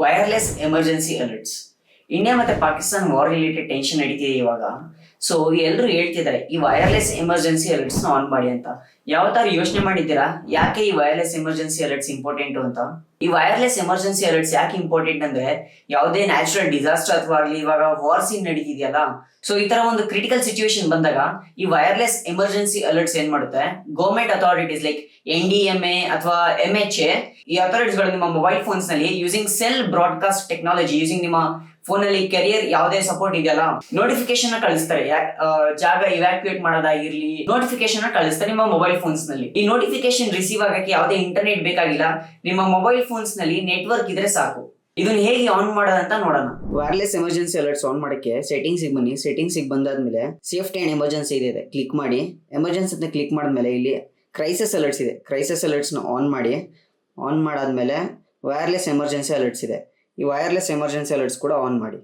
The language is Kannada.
Wireless emergency alerts. ಇಂಡಿಯಾ ಮತ್ತೆ ಪಾಕಿಸ್ತಾನ ವಾರ್ ರಿಲೇಟೆಡ್ ಟೆನ್ಷನ್ ನಡೀತಿದೆ ಇವಾಗ. ಸೊ ಎಲ್ಲರೂ ಹೇಳ್ತಿದ್ದಾರೆ ಈ ವೈರ್ಲೆಸ್ ಎಮರ್ಜೆನ್ಸಿ ಅಲರ್ಟ್ಸ್ ನ ಆನ್ ಮಾಡಿ ಅಂತ. ಯಾವ ತರ ಯೋಚನೆ ಮಾಡಿದ್ದೀರಾ ಯಾಕೆ ಈ ವೈರ್ಲೆಸ್ ಎಮರ್ಜೆನ್ಸಿ ಅಲರ್ಟ್ಸ್ ಇಂಪಾರ್ಟೆಂಟ್ ಅಂತ? ಈ ವೈರ್ಲೆಸ್ ಎಮರ್ಜೆನ್ಸಿ ಅಲರ್ಟ್ಸ್ ಯಾಕೆ ಇಂಪಾರ್ಟೆಂಟ್ ಅಂದ್ರೆ, ಯಾವುದೇ ನ್ಯಾಚುರಲ್ ಡಿಸಾಸ್ಟರ್ ಅಥವಾ ಆಗಲಿ ಇವಾಗ ವಾರ್ ಸೀನ್ ನಡೀತಿದೆಯಲ್ಲ, ಸೊ ಈ ತರ ಒಂದು ಕ್ರಿಟಿಕಲ್ ಸಿಚುವೇಶನ್ ಬಂದಾಗ ಈ ವೈರ್ಲೆಸ್ ಎಮರ್ಜೆನ್ಸಿ ಅಲರ್ಟ್ಸ್ ಏನ್ ಮಾಡುತ್ತೆ, ಗವರ್ಮೆಂಟ್ ಅಥಾರಿಟೀಸ್ ಲೈಕ್ NDMA ಅಥವಾ MHA ಈ ಅಥಾರಿಟೀಸ್ ಗಳು ನಿಮ್ಮ ಮೊಬೈಲ್ ಫೋನ್ಸ್ ನಲ್ಲಿ using cell broadcast technology using ನಿಮ್ಮ ಫೋನ್ ಅಲ್ಲಿ ಕೆರಿಯರ್ ಯಾವುದೇ ಸಪೋರ್ಟ್ ಇದೆಯಲ್ಲ, ನೋಟಿಫಿಕೇಶನ್ ಕಳಿಸ್ತಾರೆ. ಜಾಗ ಇವ್ಯಾಕ್ಯುಯೇಟ್ ಮಾಡೋದಾಗಿರ್ಲಿ, ನೋಟಿಫಿಕೇಶನ್ ಕಳಿಸ್ತಾರೆ ನಿಮ್ಮ ಮೊಬೈಲ್ ಫೋನ್ಸ್ ನಲ್ಲಿ. ಈ ನೋಟಿಫಿಕೇಶನ್ ರಿಸೀವ್ ಆಗಕ್ಕೆ ಯಾವುದೇ ಇಂಟರ್ನೆಟ್ ಬೇಕಾಗಿಲ್ಲ, ನಿಮ್ಮ ಮೊಬೈಲ್ ಫೋನ್ಸ್ ನಲ್ಲಿ ನೆಟ್ವರ್ಕ್ ಇದ್ರೆ ಸಾಕು. ಇದನ್ನ ಹೇಗೆ ಆನ್ ಮಾಡೋದಂತ ನೋಡೋಣ. ವೈರ್ಲೆಸ್ ಎಮರ್ಜೆನ್ಸಿ ಅಲರ್ಟ್ಸ್ ಆನ್ ಮಾಡಕ್ಕೆ ಸೆಟ್ಟಿಂಗ್ಸ್ ಬನ್ನಿ. ಸೆಟ್ಟಿಂಗ್ಸ್ ಬಂದಾದ್ಮೇಲೆ ಸೇಫ್ಟಿ ಅಂಡ್ ಎಮರ್ಜೆನ್ಸಿ ಇದೆ, ಕ್ಲಿಕ್ ಮಾಡಿ. ಎಮರ್ಜೆನ್ಸಿ ಅಂತ ಕ್ಲಿಕ್ ಮಾಡಿದ್ಮೇಲೆ ಇಲ್ಲಿ ಕ್ರೈಸಿಸ್ ಅಲರ್ಟ್ಸ್ ಇದೆ, ಕ್ರೈಸಿಸ್ ಅಲರ್ಟ್ಸ್ನ ಆನ್ ಮಾಡಿ. ಆನ್ ಮಾಡಾದ್ಮೇಲೆ ವೈರ್ಲೆಸ್ ಎಮರ್ಜೆನ್ಸಿ ಅಲರ್ಟ್ಸ್ ಇದೆ, ಈ ವೈರ್ಲೆಸ್ ಎಮರ್ಜೆನ್ಸಿ ಅಲರ್ಟ್ಸ್ ಕೂಡ ಆನ್ ಮಾಡಿ.